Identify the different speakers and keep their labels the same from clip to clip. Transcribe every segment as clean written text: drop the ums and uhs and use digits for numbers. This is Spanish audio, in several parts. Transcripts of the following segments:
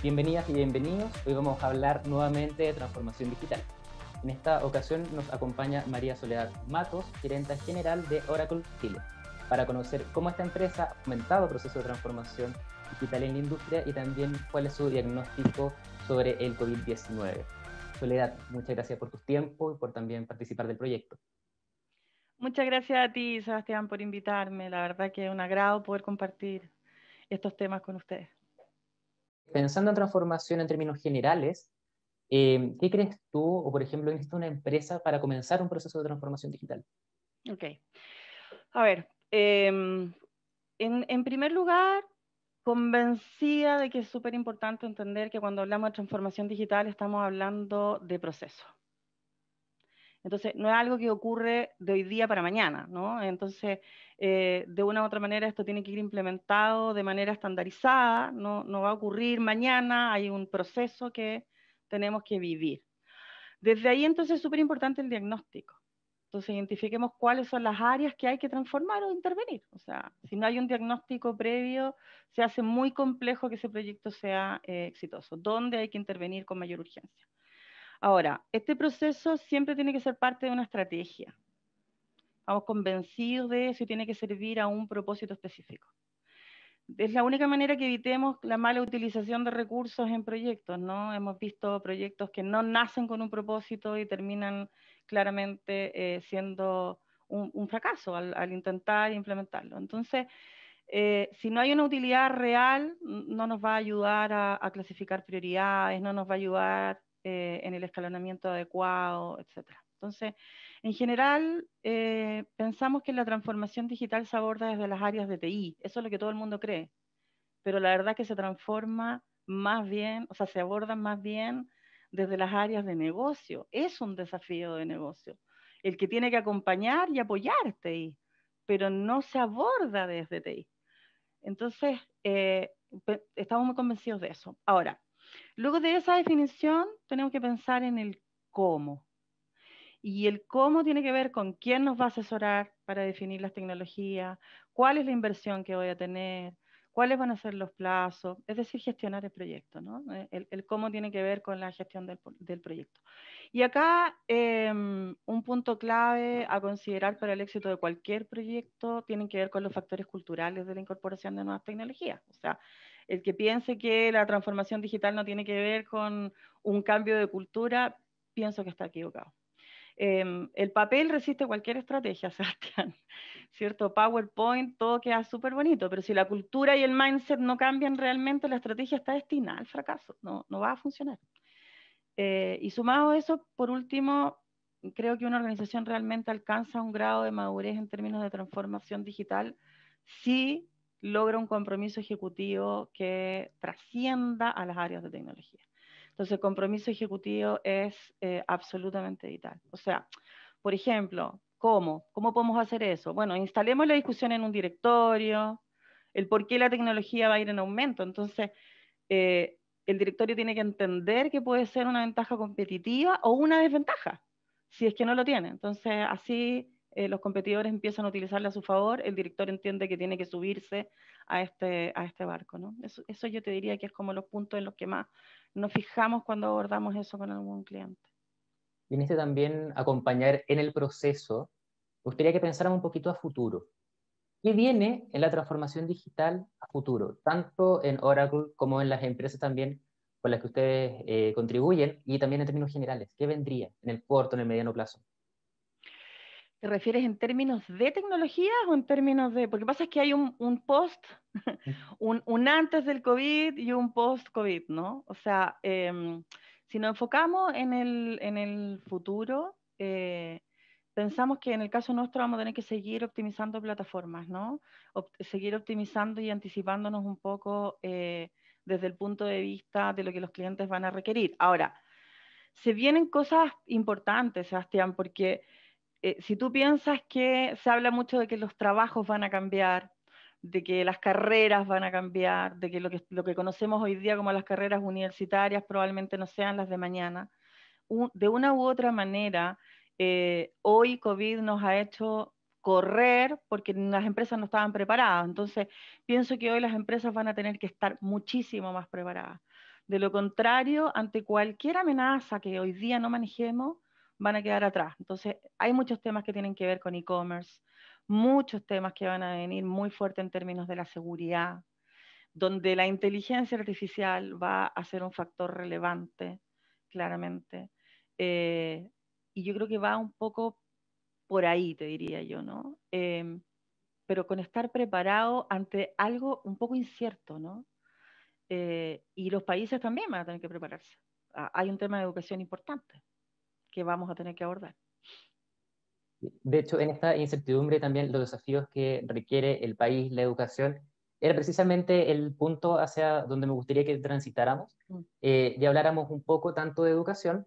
Speaker 1: Bienvenidas y bienvenidos. Hoy vamos a hablar nuevamente de transformación digital. En esta ocasión nos acompaña María Soledad Matos, gerente general de Oracle Chile, para conocer cómo esta empresa ha aumentado el proceso de transformación digital en la industria y también cuál es su diagnóstico sobre el COVID-19. Soledad, muchas gracias por tu tiempo y por también participar del proyecto.
Speaker 2: Muchas gracias a ti, Sebastián, por invitarme. La verdad que es un agrado poder compartir estos temas con ustedes.
Speaker 1: Pensando en transformación en términos generales, ¿qué crees tú, o por ejemplo, necesita una empresa para comenzar un proceso de transformación digital?
Speaker 2: Ok. A ver, en primer lugar, convencida de que es súper importante entender que cuando hablamos de transformación digital estamos hablando de proceso. Entonces, no es algo que ocurre de hoy día para mañana, ¿no? Entonces, de una u otra manera, esto tiene que ir implementado de manera estandarizada, no va a ocurrir mañana, hay un proceso que tenemos que vivir. Desde ahí, entonces, es súper importante el diagnóstico. Entonces, identifiquemos cuáles son las áreas que hay que transformar o intervenir. O sea, si no hay un diagnóstico previo, se hace muy complejo que ese proyecto sea exitoso. ¿Dónde hay que intervenir con mayor urgencia? Ahora, este proceso siempre tiene que ser parte de una estrategia. Estamos convencidos de eso y tiene que servir a un propósito específico. Es la única manera que evitemos la mala utilización de recursos en proyectos, ¿no? Hemos visto proyectos que no nacen con un propósito y terminan claramente siendo un fracaso al intentar implementarlo. Entonces, si no hay una utilidad real, no nos va a ayudar a clasificar prioridades, no nos va a ayudar en el escalonamiento adecuado, etcétera. Entonces, en general, pensamos que la transformación digital se aborda desde las áreas de TI, eso es lo que todo el mundo cree, pero la verdad es que se transforma más bien, o sea, se abordan más bien desde las áreas de negocio, es un desafío de negocio, el que tiene que acompañar y apoyar TI, pero no se aborda desde TI. Entonces, estamos muy convencidos de eso. Ahora, luego de esa definición, tenemos que pensar en el cómo. Y el cómo tiene que ver con quién nos va a asesorar para definir las tecnologías, cuál es la inversión que voy a tener, cuáles van a ser los plazos, es decir, gestionar el proyecto, ¿no? El cómo tiene que ver con la gestión del proyecto. Y acá un punto clave a considerar para el éxito de cualquier proyecto tiene que ver con los factores culturales de la incorporación de nuevas tecnologías. O sea, el que piense que la transformación digital no tiene que ver con un cambio de cultura, pienso que está equivocado. El papel resiste cualquier estrategia, Sebastián, ¿cierto? PowerPoint, todo queda súper bonito, pero si la cultura y el mindset no cambian realmente, la estrategia está destinada al fracaso, no va a funcionar. Y sumado a eso, por último, creo que una organización realmente alcanza un grado de madurez en términos de transformación digital si logra un compromiso ejecutivo que trascienda a las áreas de tecnología. Entonces, el compromiso ejecutivo es absolutamente vital. O sea, por ejemplo, ¿cómo? ¿Cómo podemos hacer eso? Bueno, instalemos la discusión en un directorio, el por qué la tecnología va a ir en aumento. Entonces, el directorio tiene que entender que puede ser una ventaja competitiva o una desventaja, si es que no lo tiene. Entonces, así los competidores empiezan a utilizarla a su favor, el directorio entiende que tiene que subirse a este barco, ¿no? Eso yo te diría que es como los puntos en los que más nos fijamos cuando abordamos eso con algún cliente.
Speaker 1: Tienes que también acompañar en el proceso. Me gustaría que pensáramos un poquito a futuro. ¿Qué viene en la transformación digital a futuro? Tanto en Oracle como en las empresas también con las que ustedes contribuyen y también en términos generales. ¿Qué vendría en el corto, en el mediano plazo?
Speaker 2: ¿Te refieres en términos de tecnologías o en términos de...? Porque pasa es que hay un post, un antes del COVID y un post-COVID, ¿no? O sea, si nos enfocamos en el futuro, pensamos que en el caso nuestro vamos a tener que seguir optimizando plataformas, ¿no? Seguir optimizando y anticipándonos un poco desde el punto de vista de lo que los clientes van a requerir. Ahora, se vienen cosas importantes, Sebastián, porque si tú piensas que se habla mucho de que los trabajos van a cambiar, de que las carreras van a cambiar, de que lo que conocemos hoy día como las carreras universitarias probablemente no sean las de mañana, de una u otra manera, hoy COVID nos ha hecho correr porque las empresas no estaban preparadas. Entonces, pienso que hoy las empresas van a tener que estar muchísimo más preparadas. De lo contrario, ante cualquier amenaza que hoy día no manejemos, van a quedar atrás. Entonces, hay muchos temas que tienen que ver con e-commerce, muchos temas que van a venir muy fuertes en términos de la seguridad, donde la inteligencia artificial va a ser un factor relevante, claramente. Eh, y yo creo que va un poco por ahí, te diría yo, ¿no? Pero con estar preparado ante algo un poco incierto, ¿no? Y los países también van a tener que prepararse. Hay un tema de educación importante que vamos a tener que abordar.
Speaker 1: De hecho, en esta incertidumbre también los desafíos que requiere el país, la educación, era precisamente el punto hacia donde me gustaría que transitáramos
Speaker 2: Mm.
Speaker 1: y habláramos un poco tanto de educación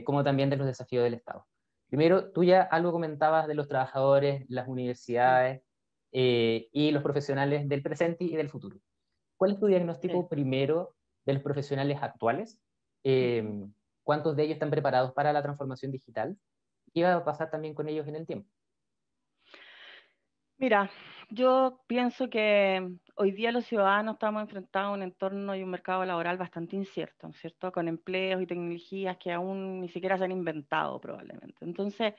Speaker 1: como también de los desafíos del Estado. Primero, tú ya algo comentabas de los trabajadores, las
Speaker 2: Mm.
Speaker 1: universidades y los profesionales del presente y del futuro. ¿Cuál es tu
Speaker 2: Sí.
Speaker 1: diagnóstico primero de los profesionales actuales?
Speaker 2: Ujú.
Speaker 1: ¿Cuántos de ellos están preparados para la transformación digital? ¿Qué va a pasar también con ellos en el tiempo?
Speaker 2: Mira, yo pienso que hoy día los ciudadanos estamos enfrentados a un entorno y un mercado laboral bastante incierto, ¿no es cierto? Con empleos y tecnologías que aún ni siquiera se han inventado probablemente. Entonces,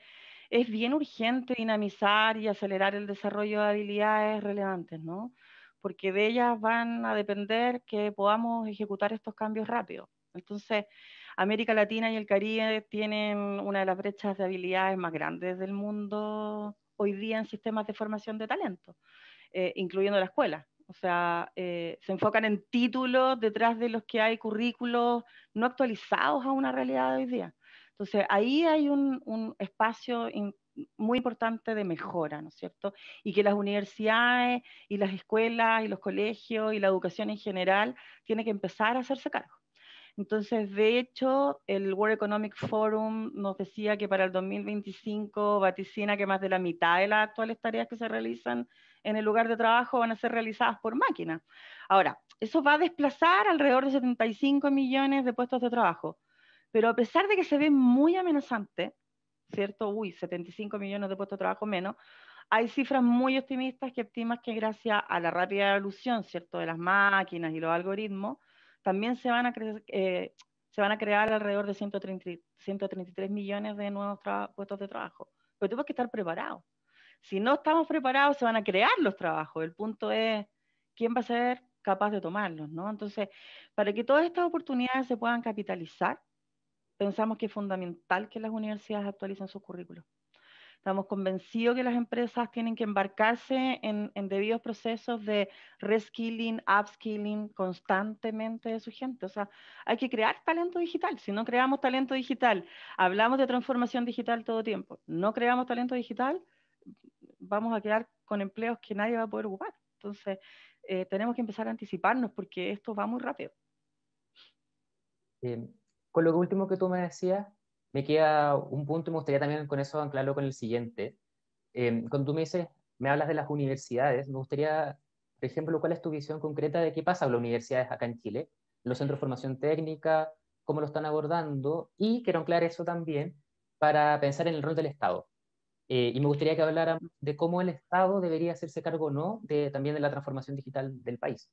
Speaker 2: es bien urgente dinamizar y acelerar el desarrollo de habilidades relevantes, ¿no? Porque de ellas van a depender que podamos ejecutar estos cambios rápido. Entonces, América Latina y el Caribe tienen una de las brechas de habilidades más grandes del mundo hoy día en sistemas de formación de talento, incluyendo la escuela. O sea, se enfocan en títulos detrás de los que hay currículos no actualizados a una realidad de hoy día. Entonces, ahí hay un espacio muy importante de mejora, ¿no es cierto? Y que las universidades y las escuelas y los colegios y la educación en general tienen que empezar a hacerse cargo. Entonces, de hecho, el World Economic Forum nos decía que para el 2025 vaticina que más de la mitad de las actuales tareas que se realizan en el lugar de trabajo van a ser realizadas por máquinas. Ahora, eso va a desplazar alrededor de 75 millones de puestos de trabajo, pero a pesar de que se ve muy amenazante, ¿cierto? Uy, 75 millones de puestos de trabajo menos, hay cifras muy optimistas que estiman que gracias a la rápida evolución, ¿cierto?, de las máquinas y los algoritmos, también se van a crear alrededor de 133 millones de nuevos puestos de trabajo. Pero tenemos que estar preparados. Si no estamos preparados, se van a crear los trabajos. El punto es quién va a ser capaz de tomarlos, ¿no? Entonces, para que todas estas oportunidades se puedan capitalizar, pensamos que es fundamental que las universidades actualicen sus currículos. Estamos convencidos que las empresas tienen que embarcarse en debidos procesos de reskilling, upskilling constantemente de su gente. O sea, hay que crear talento digital. Si no creamos talento digital, hablamos de transformación digital todo tiempo. No creamos talento digital, vamos a quedar con empleos que nadie va a poder ocupar. Entonces, tenemos que empezar a anticiparnos porque esto va muy rápido.
Speaker 1: Eh, con lo último que tú me decías, me queda un punto y me gustaría también con eso anclarlo con el siguiente. Cuando tú me dices, me hablas de las universidades, me gustaría, por ejemplo, ¿cuál es tu visión concreta de qué pasa con las universidades acá en Chile? Los centros de formación técnica, cómo lo están abordando, y quiero anclar eso también para pensar en el rol del Estado. Y me gustaría que habláramos de cómo el Estado debería hacerse cargo o no también de la transformación digital del país.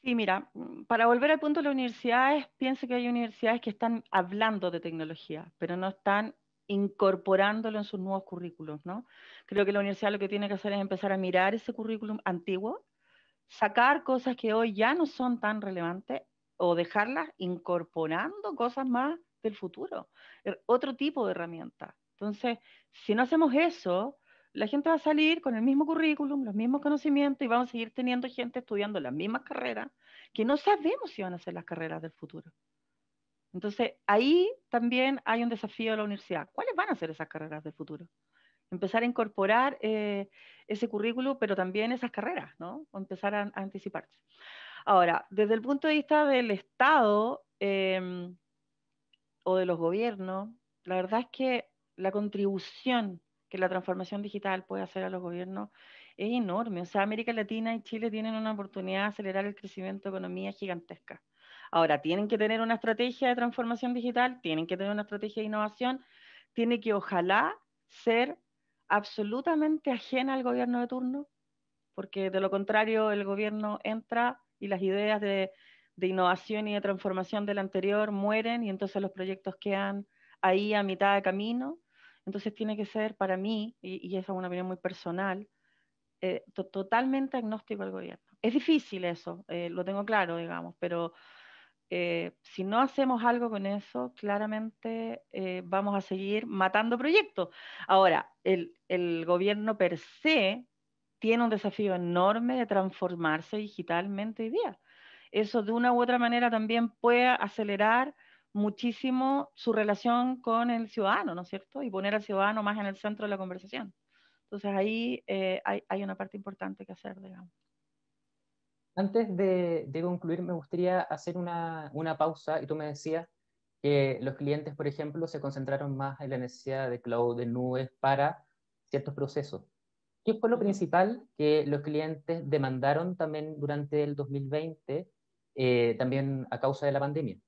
Speaker 2: Sí, mira, para volver al punto de las universidades, pienso que hay universidades que están hablando de tecnología, pero no están incorporándolo en sus nuevos currículos, ¿no? Creo que la universidad lo que tiene que hacer es empezar a mirar ese currículum antiguo, sacar cosas que hoy ya no son tan relevantes o dejarlas incorporando cosas más del futuro, otro tipo de herramientas. Entonces, si no hacemos eso, la gente va a salir con el mismo currículum, los mismos conocimientos y vamos a seguir teniendo gente estudiando las mismas carreras que no sabemos si van a ser las carreras del futuro. Entonces, ahí también hay un desafío de la universidad. ¿Cuáles van a ser esas carreras del futuro? Empezar a incorporar ese currículo, pero también esas carreras, ¿no? O empezar a anticiparse. Ahora, desde el punto de vista del Estado o de los gobiernos, la verdad es que la contribución que la transformación digital puede hacer a los gobiernos es enorme. O sea, América Latina y Chile tienen una oportunidad de acelerar el crecimiento de economía gigantesca. Ahora, tienen que tener una estrategia de transformación digital, tienen que tener una estrategia de innovación, tiene que ojalá ser absolutamente ajena al gobierno de turno, porque de lo contrario el gobierno entra y las ideas de innovación y de transformación del anterior mueren y entonces los proyectos quedan ahí a mitad de camino. Entonces tiene que ser para mí, y esa es una opinión muy personal, totalmente agnóstico al gobierno. Es difícil eso, lo tengo claro, digamos, pero si no hacemos algo con eso, claramente vamos a seguir matando proyectos. Ahora, el gobierno per se tiene un desafío enorme de transformarse digitalmente hoy día. Eso de una u otra manera también puede acelerar muchísimo su relación con el ciudadano, ¿no es cierto? Y poner al ciudadano más en el centro de la conversación. Entonces ahí hay una parte importante que hacer, digamos.
Speaker 1: Antes de concluir, me gustaría hacer una pausa y tú me decías que los clientes, por ejemplo, se concentraron más en la necesidad de cloud, de nubes para ciertos procesos. ¿Qué fue lo principal que los clientes demandaron también durante el 2020, también a causa de la pandemia?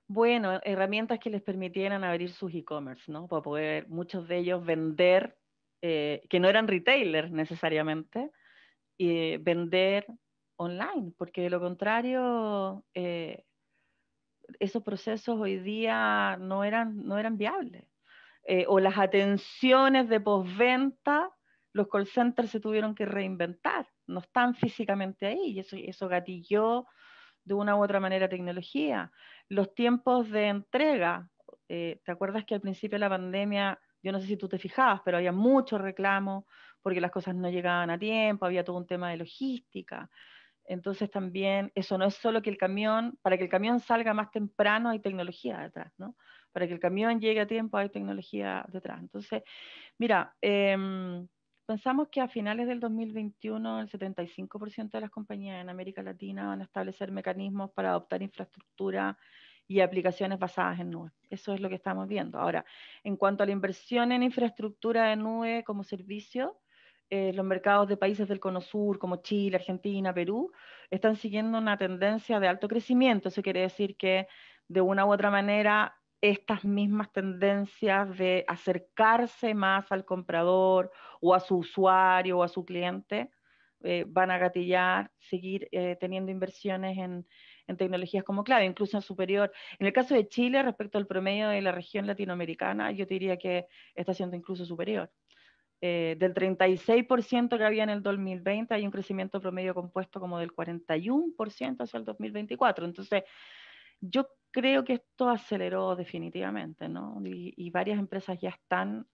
Speaker 2: Bueno, herramientas que les permitieran abrir sus e-commerce, ¿no? Para poder muchos de ellos vender, que no eran retailers necesariamente, y vender online, porque de lo contrario, esos procesos hoy día no eran viables. O las atenciones de postventa, los call centers se tuvieron que reinventar, no están físicamente ahí, y eso gatilló de una u otra manera tecnología. Los tiempos de entrega, ¿te acuerdas que al principio de la pandemia, yo no sé si tú te fijabas, pero había muchos reclamos porque las cosas no llegaban a tiempo, había todo un tema de logística? Entonces también eso no es solo que el camión, para que el camión salga más temprano hay tecnología detrás, ¿no? Para que el camión llegue a tiempo hay tecnología detrás. Entonces, mira, pensamos que a finales del 2021 el 75% de las compañías en América Latina van a establecer mecanismos para adoptar infraestructura y aplicaciones basadas en nube. Eso es lo que estamos viendo. Ahora, en cuanto a la inversión en infraestructura de nube como servicio, los mercados de países del Cono Sur, como Chile, Argentina, Perú, están siguiendo una tendencia de alto crecimiento. Eso quiere decir que de una u otra manera estas mismas tendencias de acercarse más al comprador o a su usuario o a su cliente van a gatillar, seguir teniendo inversiones en tecnologías como cloud, incluso en superior. En el caso de Chile, respecto al promedio de la región latinoamericana, yo te diría que está siendo incluso superior. Del 36% que había en el 2020, hay un crecimiento promedio compuesto como del 41% hacia el 2024. Entonces, yo creo que esto aceleró definitivamente, ¿no? Y varias empresas ya están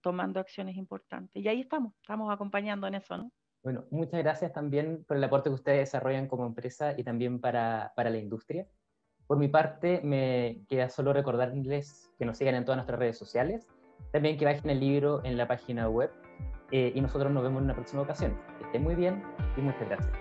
Speaker 2: tomando acciones importantes. Y ahí estamos acompañando en eso, ¿no?
Speaker 1: Bueno, muchas gracias también por el aporte que ustedes desarrollan como empresa y también para la industria. Por mi parte, me queda solo recordarles que nos sigan en todas nuestras redes sociales, también que bajen el libro en la página web y nosotros nos vemos en una próxima ocasión. Que estén muy bien y muchas gracias.